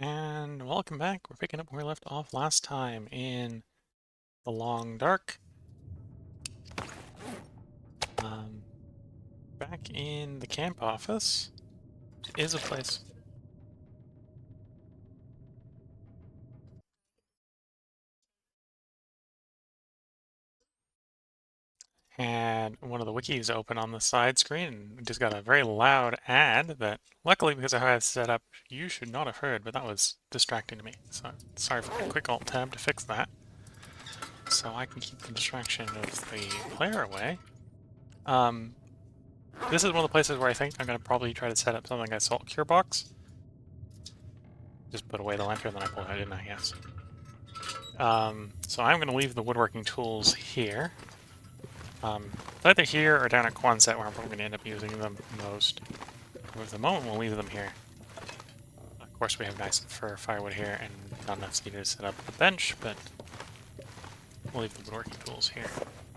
And welcome back. We're picking up where we left off last time in the Long Dark. Um, Back in the camp office is a place. And one of the wikis open on the side screen, and we just got a very loud ad that, luckily, because I have set up, you should not have heard, but that was distracting to me. So sorry for a quick alt tab to fix that, so I can keep the distraction of the player away. This is one of the places where I think I'm going to probably try to set up something like a salt cure box. Just put away the lantern, then I pulled it out, didn't I? Yes. So I'm going to leave the woodworking tools here. Either here or down at Quonset, where I'm probably going to end up using them most. For the moment, we'll leave them here. Of course, we have nice fir firewood here, and not enough needed to set up a bench, but we'll leave the woodworking tools here.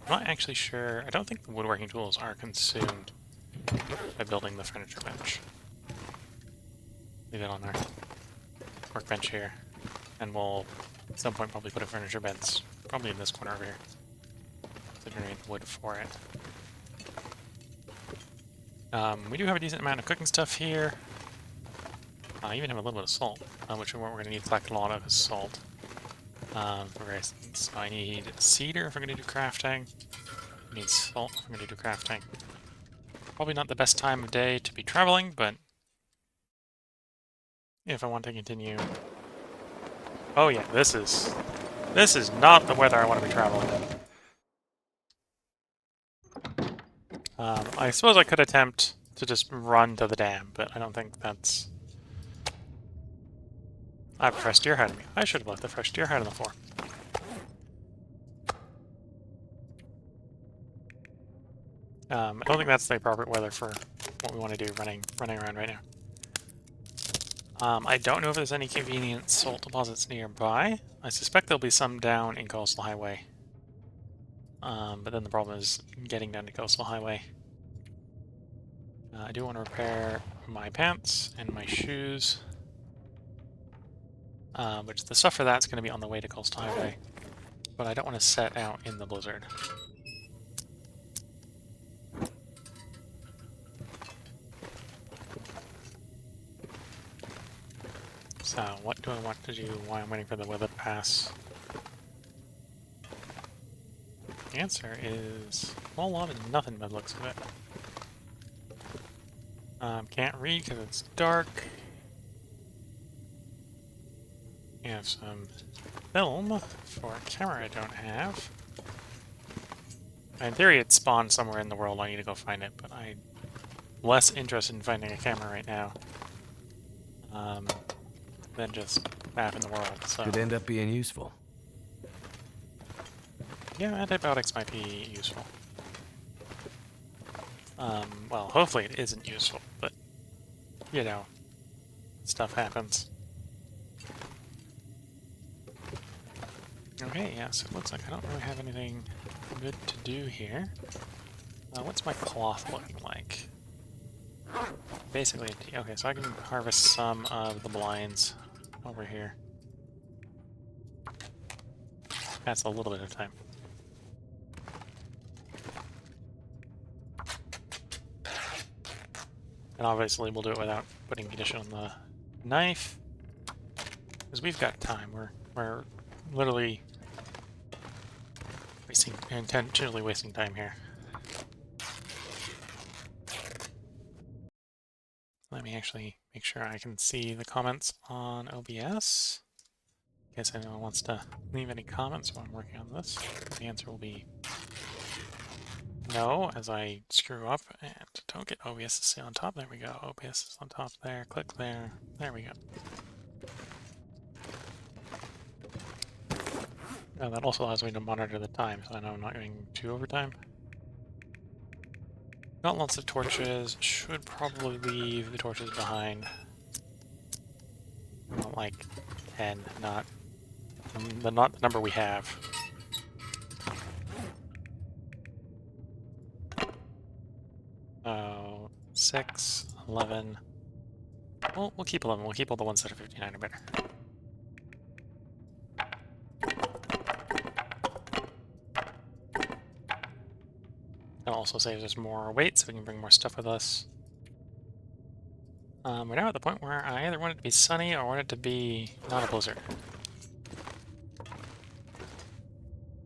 I'm not actually sure. I don't think the woodworking tools are consumed by building the furniture bench. Leave it on our workbench here, and we'll at some point probably put a furniture bench probably in this corner over here to generate wood for it. We do have a decent amount of cooking stuff here. I even have a little bit of salt, which what we're going to need to collect a lot of is salt. For various things. So I need cedar if we're going to do crafting. I need salt if we're going to do crafting. Probably not the best time of day to be traveling, but if I want to continue... Oh yeah, this is not the weather I want to be traveling in. I suppose I could attempt to just run to the dam, but I don't think that's... I have a fresh deer hide on me. I should have left the fresh deer hide on the floor. I don't think that's the appropriate weather for what we want to do running around right now. I don't know if there's any convenient salt deposits nearby. I suspect there'll be some down in Coastal Highway. But then the problem is getting down to Coastal Highway. I do want to repair my pants and my shoes. Which the stuff for that's going to be on the way to Coastal Highway. But I don't want to set out in the blizzard. So, what do I want to do while I'm waiting for the weather to pass? The answer is a whole lot of nothing by the looks of it. Can't read because it's dark. We have some film for a camera I don't have. In theory, it spawned somewhere in the world. I need to go find it, but I'm less interested in finding a camera right now than just map in the world. So Could end up being useful. yeah, antibiotics might be useful. Well, hopefully it isn't useful, but you know, stuff happens. Okay, yeah, so it looks like I don't really have anything good to do here. What's my cloth looking like? Basically, okay, so I can harvest some of the blinds over here. That's a little bit of time. And obviously we'll do it without putting condition on the knife, because we've got time. We're literally intentionally wasting time here. Let me actually make sure I can see the comments on OBS. In case anyone wants to leave any comments while I'm working on this. The answer will be no, as I screw up and don't get OBS to stay on top. There we go. OBS is on top there. Click there. There we go. That also allows me to monitor the time, so I know I'm not going too overtime. Got lots of torches. Should probably leave the torches behind. Not like 10, not the number we have. Oh, 6, 11, We'll keep 11. We'll keep all the ones that are 59 or better. It also saves us more weight, so we can bring more stuff with us. We're now at the point where I either want it to be sunny or want it to be not a blizzard.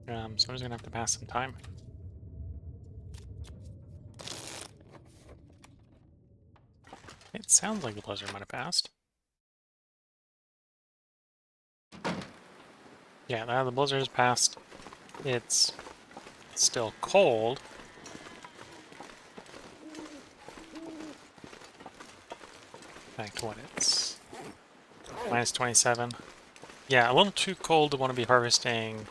So I'm just gonna have to pass some time. It sounds like the blizzard might have passed. Yeah, the blizzard has passed. It's still cold. Back to what it's minus 27. Yeah, a little too cold to want to be harvesting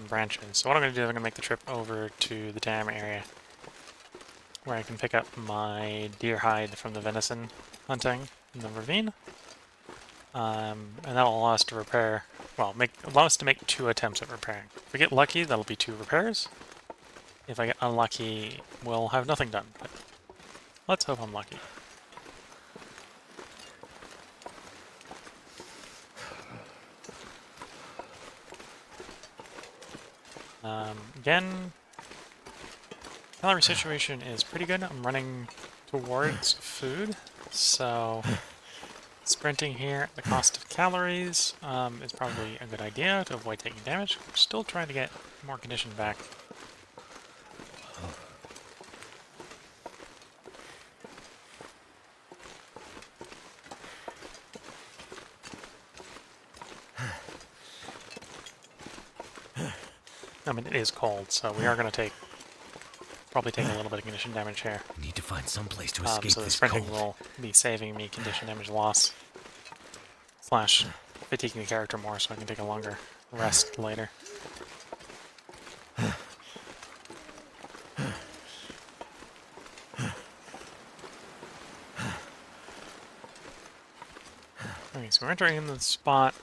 branches. So what I'm going to do is I'm going to make the trip over to the dam area where I can pick up my deer hide from the venison hunting in the ravine. And that'll allow us to repair, well, allow us to make 2 attempts at repairing. If we get lucky, that'll be 2 repairs. If I get unlucky, we'll have nothing done, but let's hope I'm lucky. Again, calorie situation is pretty good. I'm running towards food, so sprinting here at the cost of calories is probably a good idea to avoid taking damage. We're still trying to get more condition back. I mean, it is cold, so we are going to probably take a little bit of condition damage here. Need to find some place to escape so the this sprinting cold. will be saving me condition damage loss / fatiguing the character more, so I can take a longer rest later. Okay, so we're entering in the spot.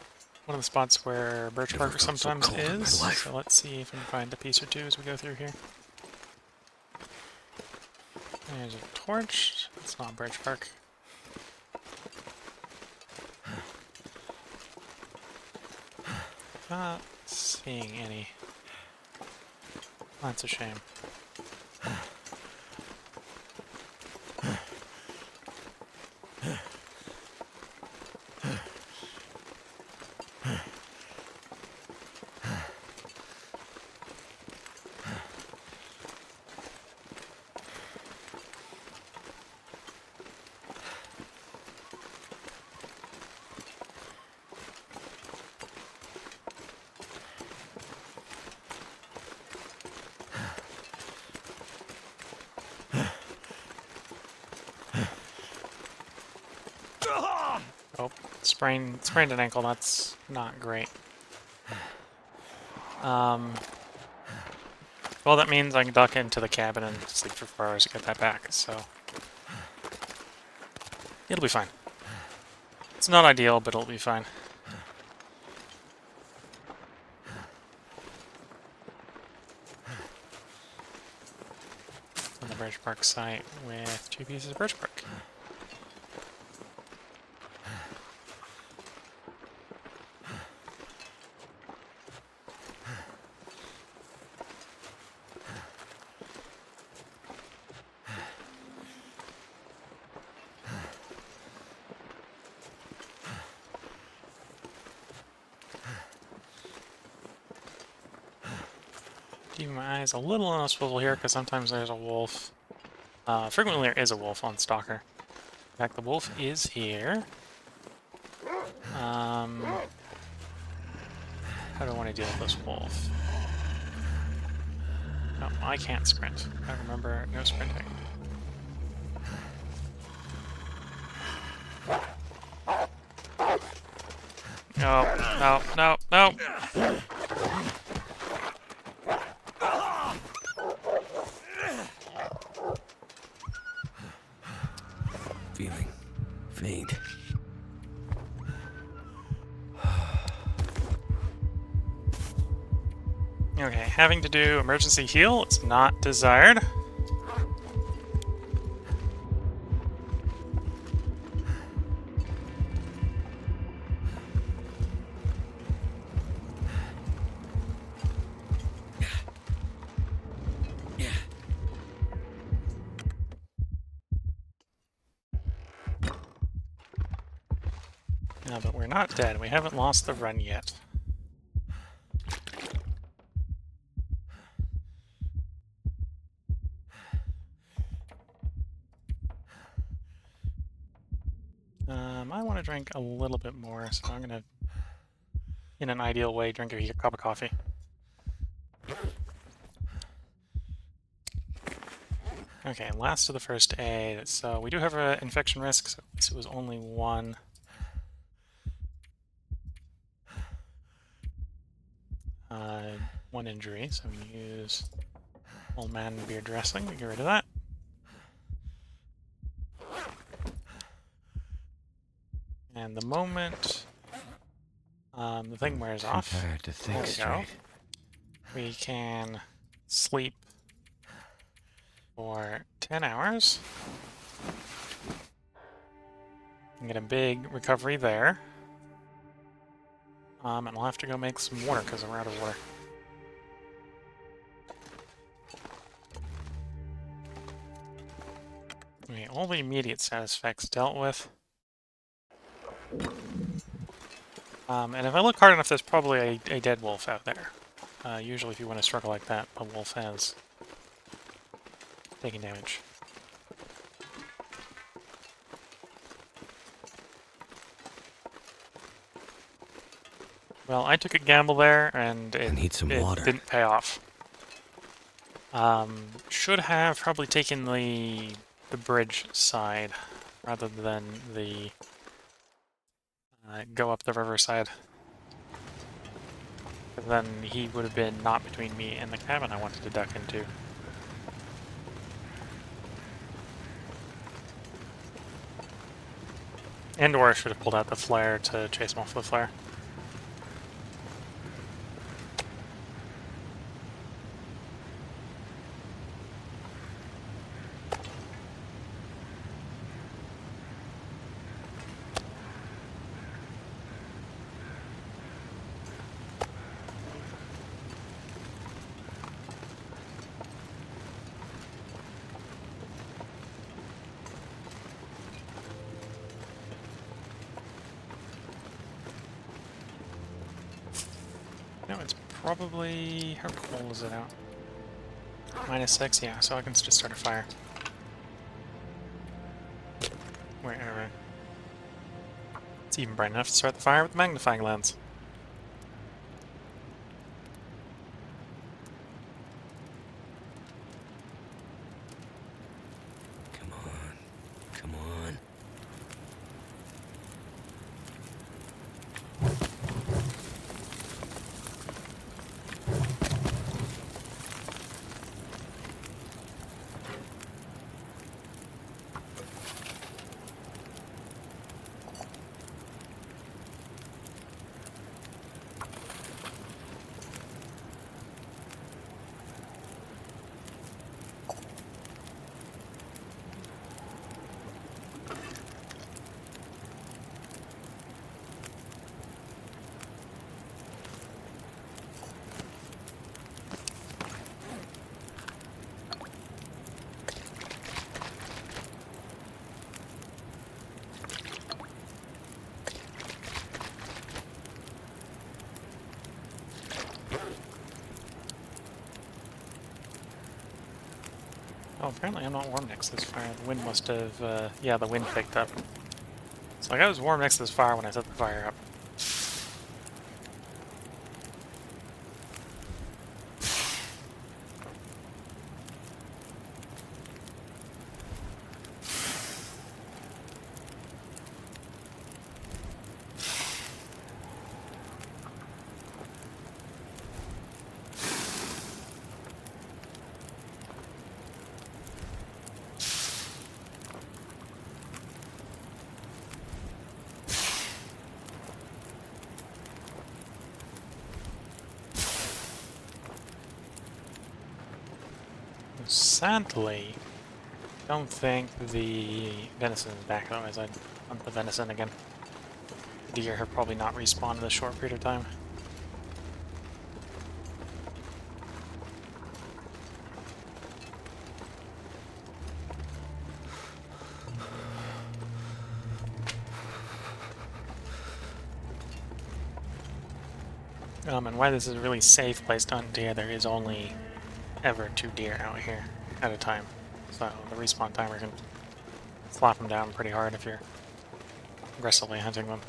One of the spots where birch bark sometimes is, so let's see if we can find a piece or 2 as we go through here. There's a torch. It's not birch bark. Not seeing any. That's a shame. Oh, sprained an ankle. That's not great. Well, that means I can duck into the cabin and sleep for 4 hours to get that back, so it'll be fine. It's not ideal, but it'll be fine. On the birch bark site with 2 pieces of birch bark. Keeping my eyes a little on a swivel here, because sometimes there's a wolf. Frequently there is a wolf on Stalker. In fact, the wolf is here. How do I want to deal with this wolf? No, I can't sprint. I remember no sprinting. No, no, no, no! Feeling faint. Okay, having to do emergency heal, it's not desired. But we're not dead. We haven't lost the run yet. I want to drink a little bit more, so I'm going to, in an ideal way, drink a cup of coffee. Okay, last of the first aid. So we do have an infection risk, so at least it was only one. One injury, so I'm going to use Old Man Beer Dressing to get rid of that. And the moment the thing wears off, Prepared to think there we go. straight. We can sleep for 10 hours. And get a big recovery there. And we'll have to go make some water because we're out of water. Okay, all the immediate status effects dealt with. And if I look hard enough, there's probably a dead wolf out there. Usually if you win a struggle like that, a wolf has taken damage. Well, I took a gamble there, and it didn't pay off. Should have probably taken the bridge side rather than the go up the river side. But then he would have been not between me and the cabin I wanted to duck into. And/or I should have pulled out the flare to chase him off with the flare. No, it's probably... How cold is it out? -6, yeah, so I can just start a fire. Wherever. It's even bright enough to start the fire with the magnifying lens. Come on. Come on. Oh, apparently I'm not warm next to this fire. The wind must have, yeah, the wind picked up. So like I was warm next to this fire when I set the fire up. Sadly, don't think the venison is back, otherwise I'd hunt the venison again. Deer have probably not respawned in a short period of time. And why this is a really safe place to hunt deer, there is only ever 2 deer out here at a time. So the respawn timer can slap them down pretty hard if you're aggressively hunting them.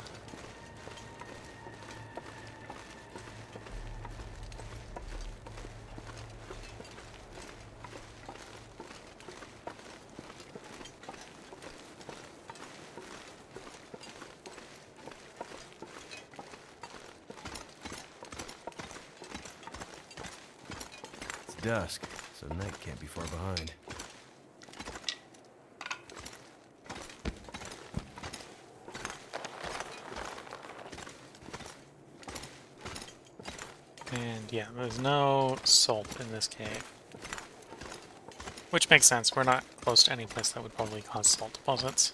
It's dusk, so night can't be far behind. And yeah, there's no salt in this cave. Which makes sense, we're not close to any place that would probably cause salt deposits.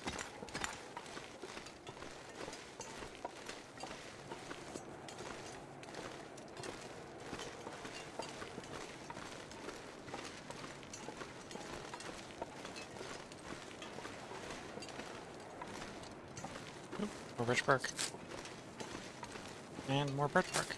Oop, more birch bark. And more birch bark.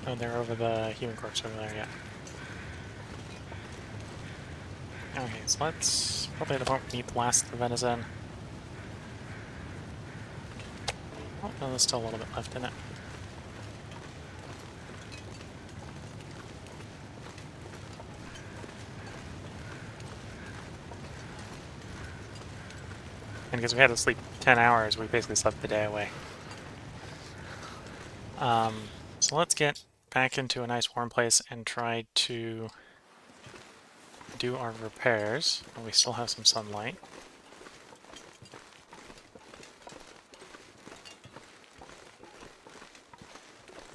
Oh, they're over the human corpse over there, yeah. Okay, so let's probably at the point we eat the last of the venison. Oh, no, there's still a little bit left in it. And because we had to sleep 10 hours, we basically slept the day away. So let's get back into a nice warm place and try to do our repairs while we still have some sunlight.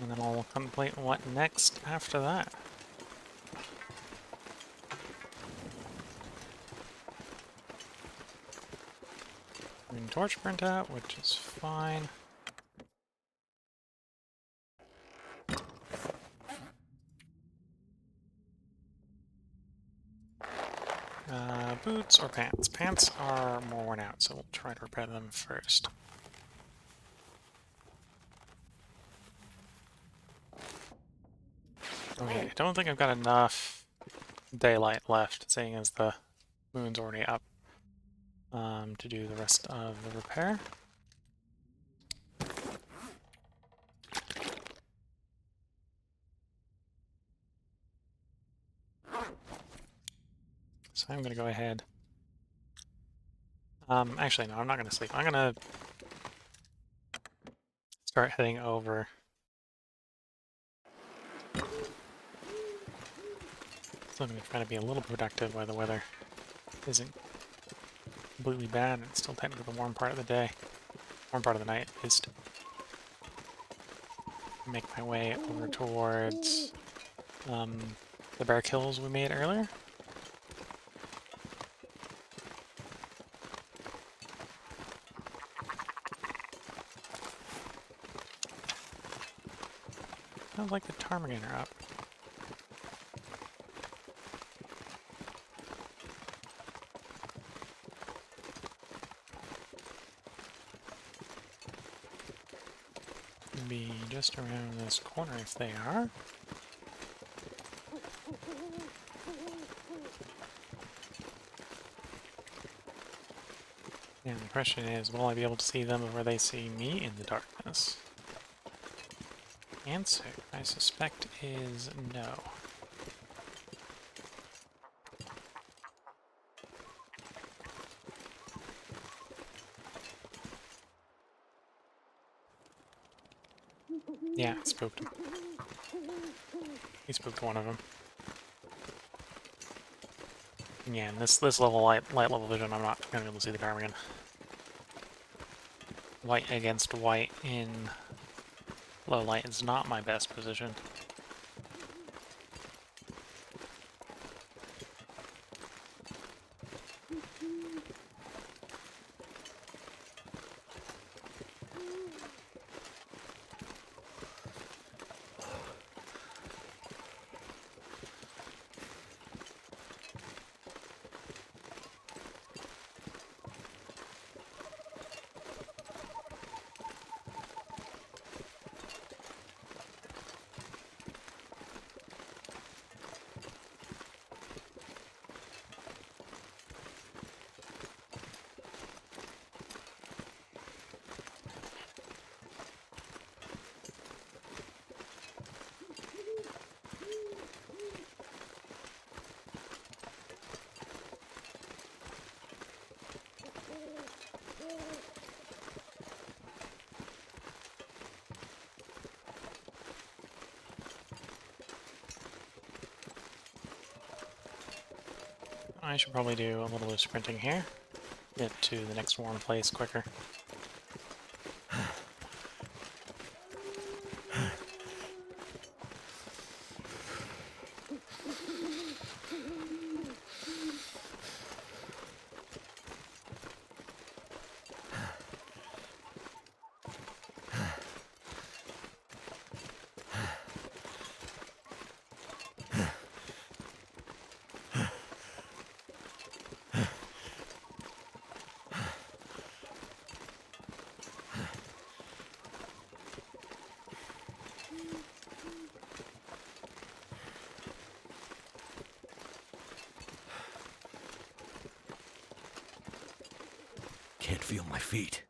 And then I'll contemplate what next after that. Green torch burnt out, which is fine. Boots or pants? Pants are more worn out, so we'll try to repair them first. Okay, I don't think I've got enough daylight left, seeing as the moon's already up, to do the rest of the repair. So I'm going to go ahead. Actually, no, I'm not going to sleep. I'm going to start heading over. Still going to try to be a little productive while the weather isn't completely bad. It's still technically the warm part of the day. Warm part of the night, at least. Make my way over towards the bare kills we made earlier. Sounds like the ptarmigan are up. Be just around this corner if they are. And the question is, will I be able to see them before they see me in the darkness? Answer, I suspect, is no. Yeah, it spooked him. He spooked one of them. Yeah, in this level light level vision, I'm not gonna be able to see the ptarmigan. White against white in low light is not my best position. I should probably do a little bit of sprinting here. Get to the next warm place quicker. Can't feel my feet.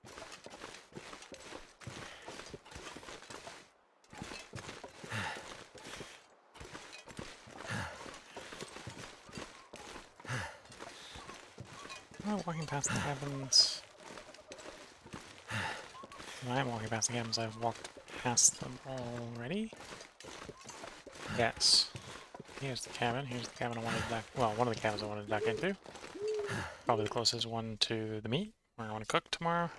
Am I walking past the cabins? No, I am walking past the cabins. I've walked past them already. Yes. Here's the cabin. Here's the cabin I wanted to duck. Well, one of the cabins I wanted to duck into. Probably the closest one to the meat, where I want to cook tomorrow.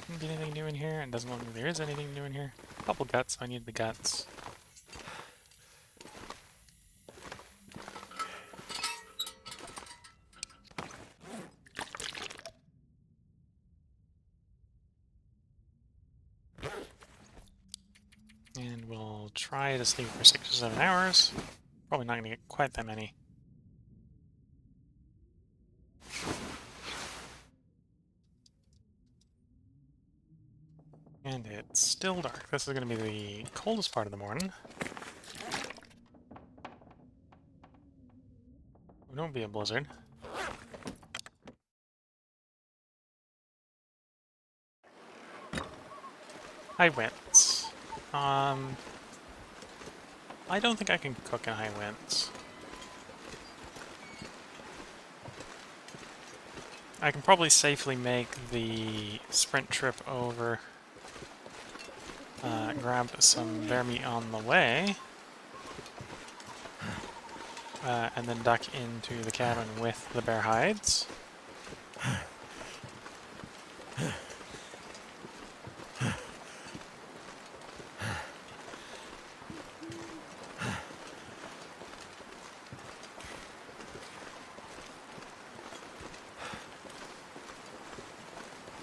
Didn't get anything new in here. It doesn't look like there is anything new in here. A couple guts. I need the guts. And we'll try to sleep for 6 or 7 hours. Probably not going to get quite that many. And it's still dark. This is going to be the coldest part of the morning. Don't be a blizzard. High winds. I don't think I can cook in high winds. I can probably safely make the sprint trip over, grab some bear meat on the way, and then duck into the cabin with the bear hides.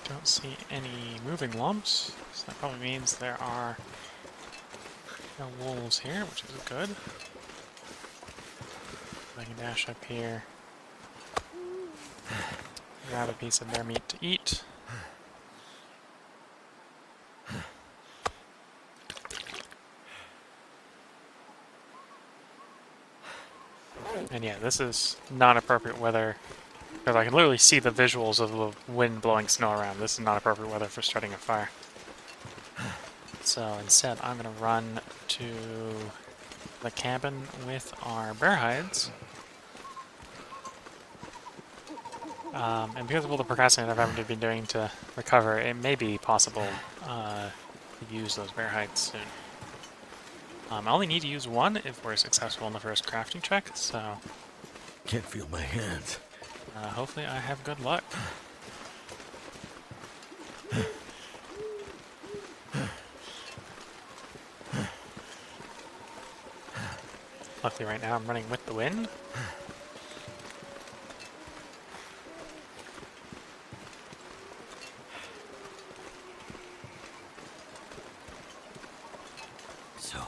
Don't see any moving lumps, so that probably means there are no wolves here, which is good. I can dash up here, grab a piece of bear meat to eat. And yeah, this is not appropriate weather, because I can literally see the visuals of the wind blowing snow around. This is not appropriate weather for starting a fire. So instead, I'm going to run to the cabin with our bear hides. And because of all the procrastinating I've having to be doing to recover, it may be possible to use those bear hides soon. I only need to use one if we're successful in the first crafting check, so Can't feel my hands. hopefully I have good luck. Luckily right now I'm running with the wind. So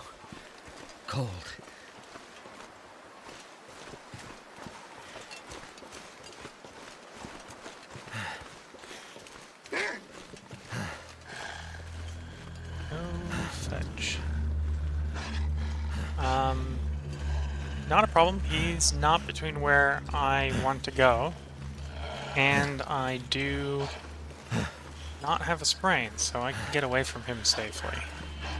cold. Go fetch. Not a problem. He's not between where I want to go, and I do not have a sprain, so I can get away from him safely.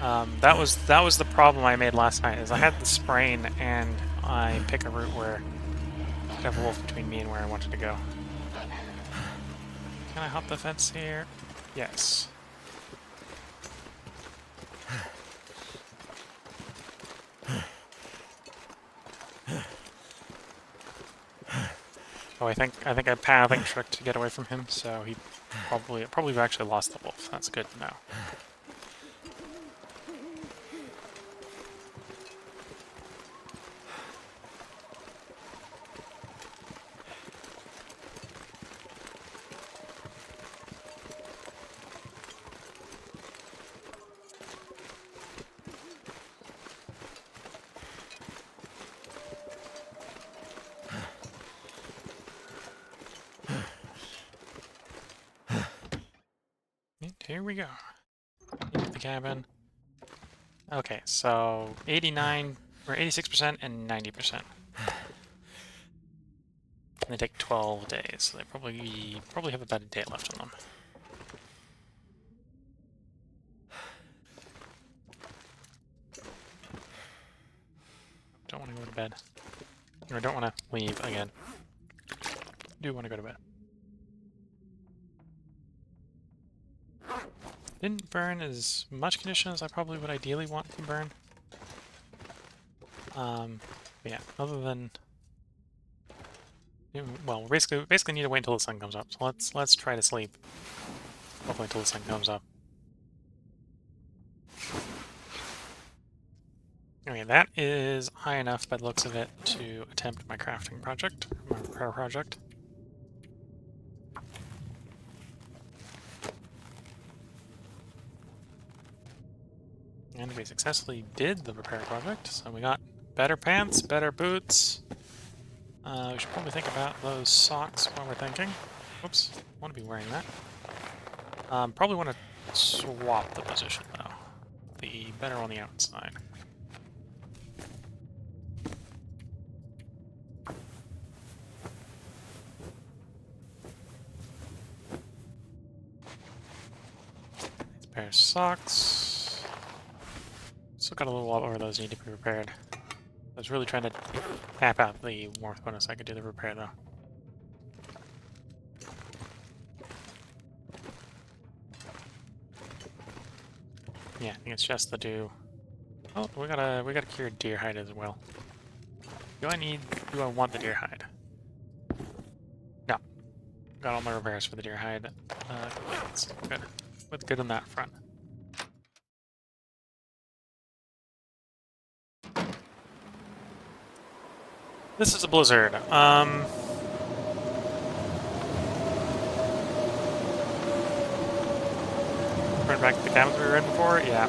That was the problem I made last night. Is I had the sprain, and I pick a route where I have a wolf between me and where I wanted to go. Can I hop the fence here? Yes. Oh, I think I pathing tricked to get away from him, so he probably actually lost the wolf. That's good to know. Here we go. Into the cabin. Okay, so 89 or 86% and 90%. And they take 12 days, so they probably have about a day left on them. Don't want to go to bed. Or don't want to leave again. Do want to go to bed. Didn't burn as much condition as I probably would ideally want to burn. Yeah, other than... Well, basically need to wait until the sun comes up. So let's try to sleep. Hopefully until the sun comes up. Okay, that is high enough by the looks of it to attempt my crafting project, my repair project. And we successfully did the repair project, so we got better pants, better boots. We should probably think about those socks while we're thinking. Oops, want to be wearing that. Probably want to swap the position though. The better on the outside. These pair of socks. Still got a little while over those need to be repaired. I was really trying to tap out the warmth bonus. I could do the repair though. Yeah, I think it's just the do. Oh, we got a cured deer hide as well. Do I want the deer hide? No. Got all my repairs for the deer hide. It's good. With good on that front. This is a blizzard. Run back to the cabins we were in before? Yeah.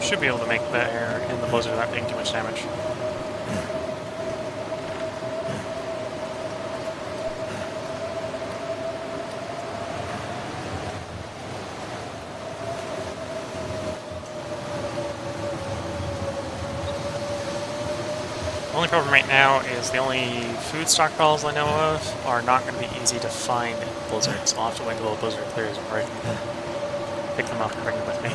Should be able to make the air in the blizzard without taking too much damage. The only problem right now is the only food stockpiles I know of are not going to be easy to find in the blizzard, so I'll have to wait until the blizzard clears before I can pick them up and bring them with me.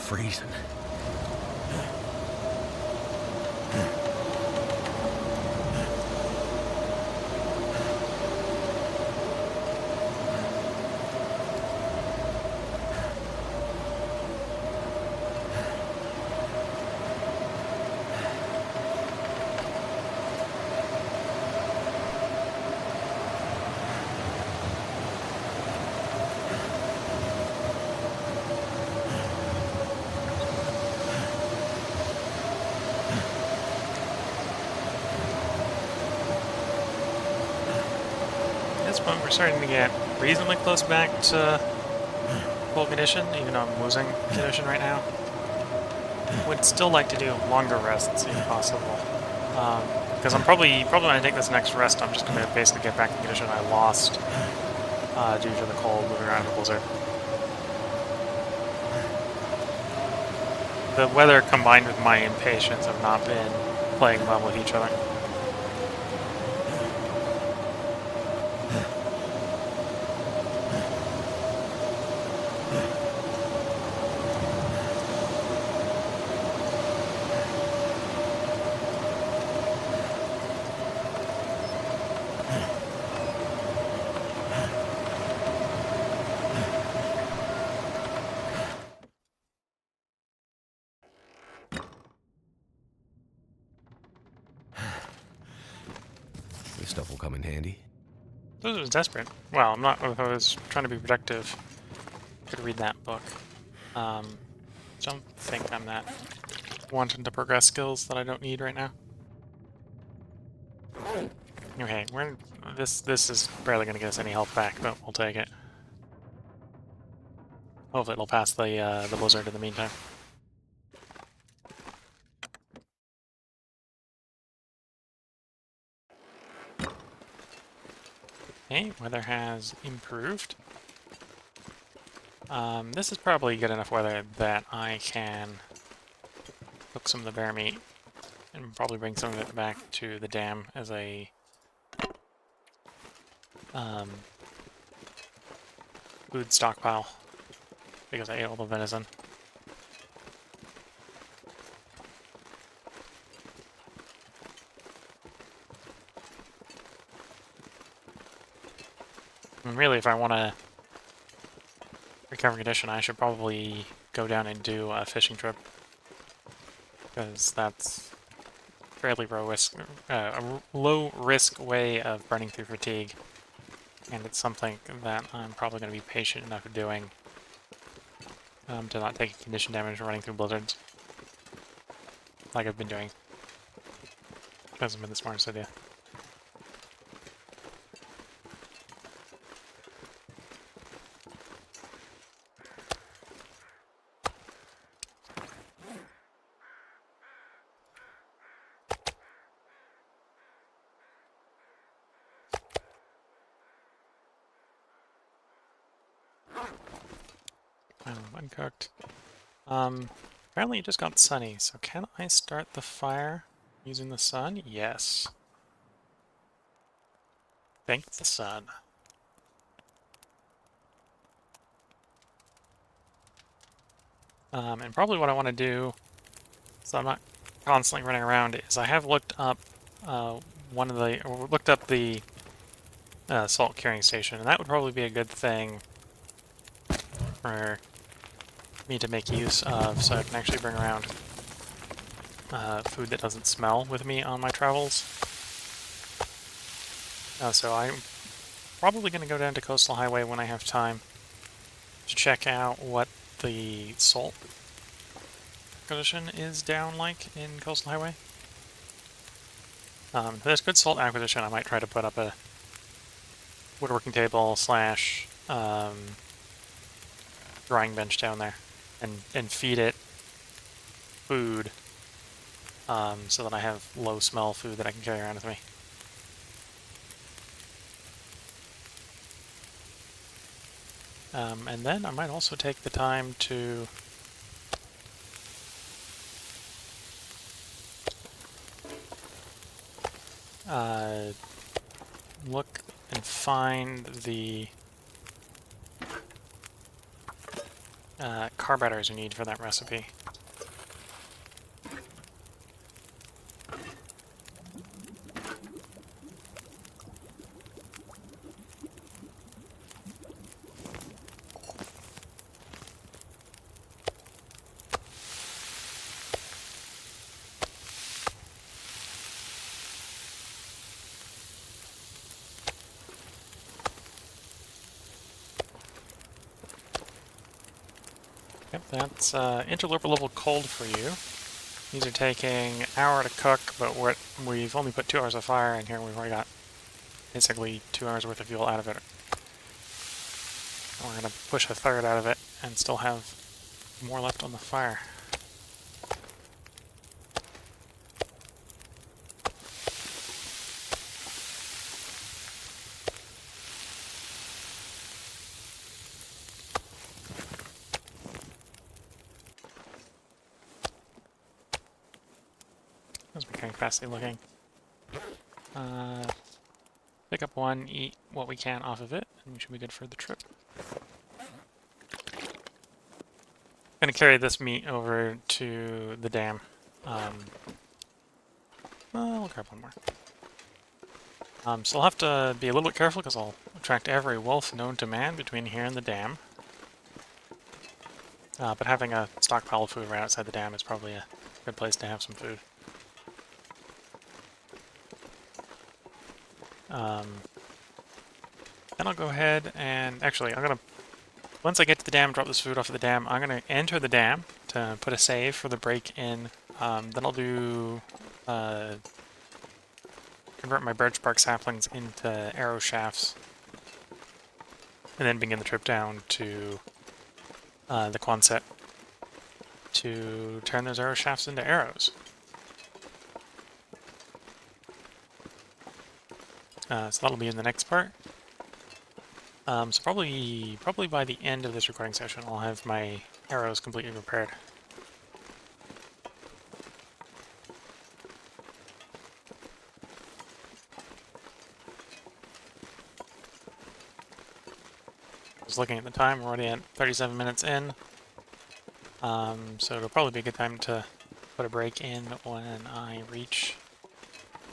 freezing. At this point, we're starting to get reasonably close back to full condition, even though I'm losing condition right now. Would still like to do longer rests if possible. Because I'm probably when I take this next rest, I'm just going to basically get back to the condition I lost due to the cold moving around the blizzard. The weather combined with my impatience have not been playing well with each other. This stuff will come in handy. This was desperate. Well, I'm not. If I was trying to be productive, I could read that book. Don't think I'm that wanting to progress skills that I don't need right now. Okay, this is barely going to get us any health back, but we'll take it. Hopefully it'll pass the blizzard in the meantime. Okay, weather has improved. This is probably good enough weather that I can cook some of the bear meat and probably bring some of it back to the dam as a food stockpile because I ate all the venison. And really, if I want to recover condition, I should probably go down and do a fishing trip because that's fairly a low risk way of burning through fatigue, and it's something that I'm probably going to be patient enough of doing to not take condition damage running through blizzards like I've been doing. Hasn't been the smartest idea. Uncooked. Apparently it just got sunny, so can I start the fire using the sun? Yes. Thank the sun. And probably what I want to do, so I'm not constantly running around, is I have looked up the salt curing station, and that would probably be a good thing for me to make use of, so I can actually bring around food that doesn't smell with me on my travels. So I'm probably going to go down to Coastal Highway when I have time to check out what the salt acquisition is down like in Coastal Highway. If there's good salt acquisition, I might try to put up a woodworking table slash drying bench down there and feed it food so that I have low smell food that I can carry around with me. And then I might also take the time to look and find the carburetors you need for that recipe. Yep, that's interloper level cold for you. These are taking an hour to cook, but we've only put 2 hours of fire in here. We've already got basically 2 hours worth of fuel out of it. We're going to push a third out of it and still have more left on the fire. How's my carrying capacity looking? Pick up one, eat what we can off of it, and we should be good for the trip. I'm going to carry this meat over to the dam. Well, I'll grab one more. So I'll have to be a little bit careful because I'll attract every wolf known to man between here and the dam. But having a stockpile of food right outside the dam is probably a good place to have some food. Then I'll go ahead and... Actually, once I get to the dam, drop this food off of the dam, I'm going to enter the dam to put a save for the break-in. Then I'll do... convert my birch bark saplings into arrow shafts. And then begin the trip down to the Quonset to turn those arrow shafts into arrows. So that'll be in the next part. So probably by the end of this recording session, I'll have my arrows completely prepared. Just looking at the time, we're already at 37 minutes in. So it'll probably be a good time to put a break in when I reach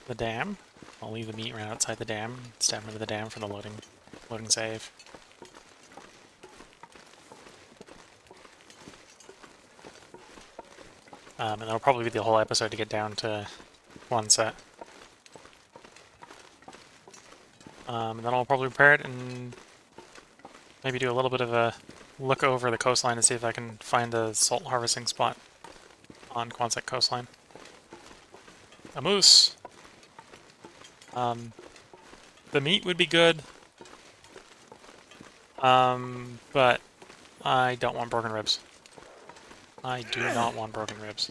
the dam. I'll leave the meat right outside the dam, step into the dam for the loading save. And that'll probably be the whole episode to get down to Quonset. And then I'll probably prepare it and maybe do a little bit of a look over the coastline to see if I can find a salt harvesting spot on Quonset coastline. A moose! The meat would be good, but I don't want broken ribs. I do not want broken ribs.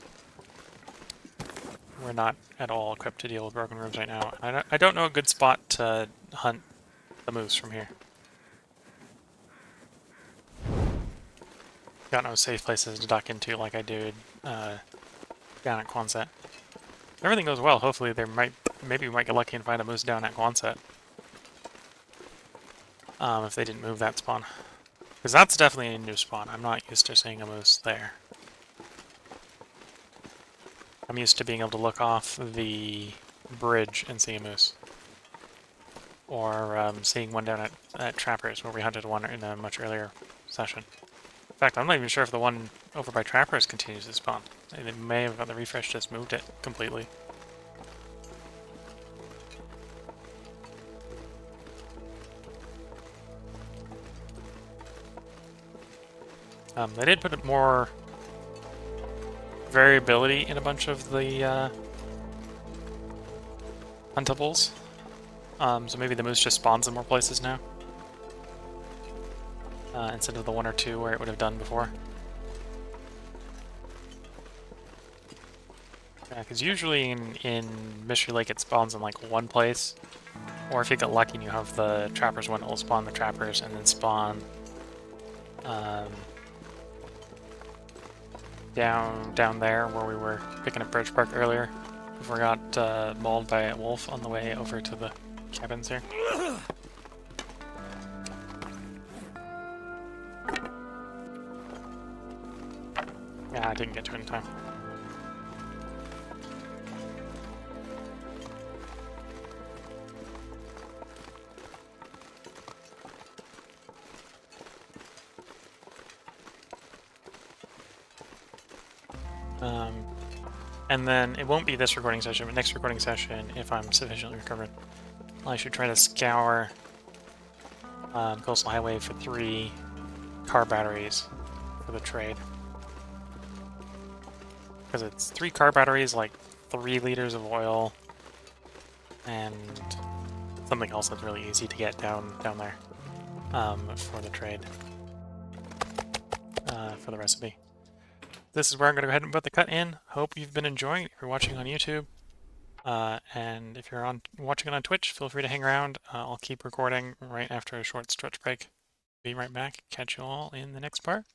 We're not at all equipped to deal with broken ribs right now. I don't know a good spot to hunt the moose from here. Got no safe places to duck into like I do down at Quonset. If everything goes well, hopefully maybe we might get lucky and find a moose down at Quonset. If they didn't move that spawn. Because that's definitely a new spawn. I'm not used to seeing a moose there. I'm used to being able to look off the bridge and see a moose. Or seeing one down at Trappers, where we hunted one in a much earlier session. In fact, I'm not even sure if the one over by Trappers continues to spawn. They may have, on the refresh, just moved it completely. They did put more variability in a bunch of the huntables. So maybe the moose just spawns in more places now. Instead of the 1 or 2 where it would have done before. Yeah, because usually in Mystery Lake it spawns in like one place. Or if you get lucky and you have the Trappers one, it'll spawn the Trappers and then spawn down there where we were picking up birch bark earlier. Before we got mauled by a wolf on the way over to the cabins here. Yeah, I didn't get to it in time. And then it won't be this recording session, but next recording session, if I'm sufficiently recovered, I should try to scour the Coastal Highway for 3 car batteries for the trade. Because it's 3 car batteries, like 3 liters of oil, and something else that's really easy to get down there for the trade, for the recipe. This is where I'm going to go ahead and put the cut in. Hope you've been enjoying it if you're watching on YouTube. And if you're watching it on Twitch, feel free to hang around. I'll keep recording right after a short stretch break. Be right back. Catch you all in the next part.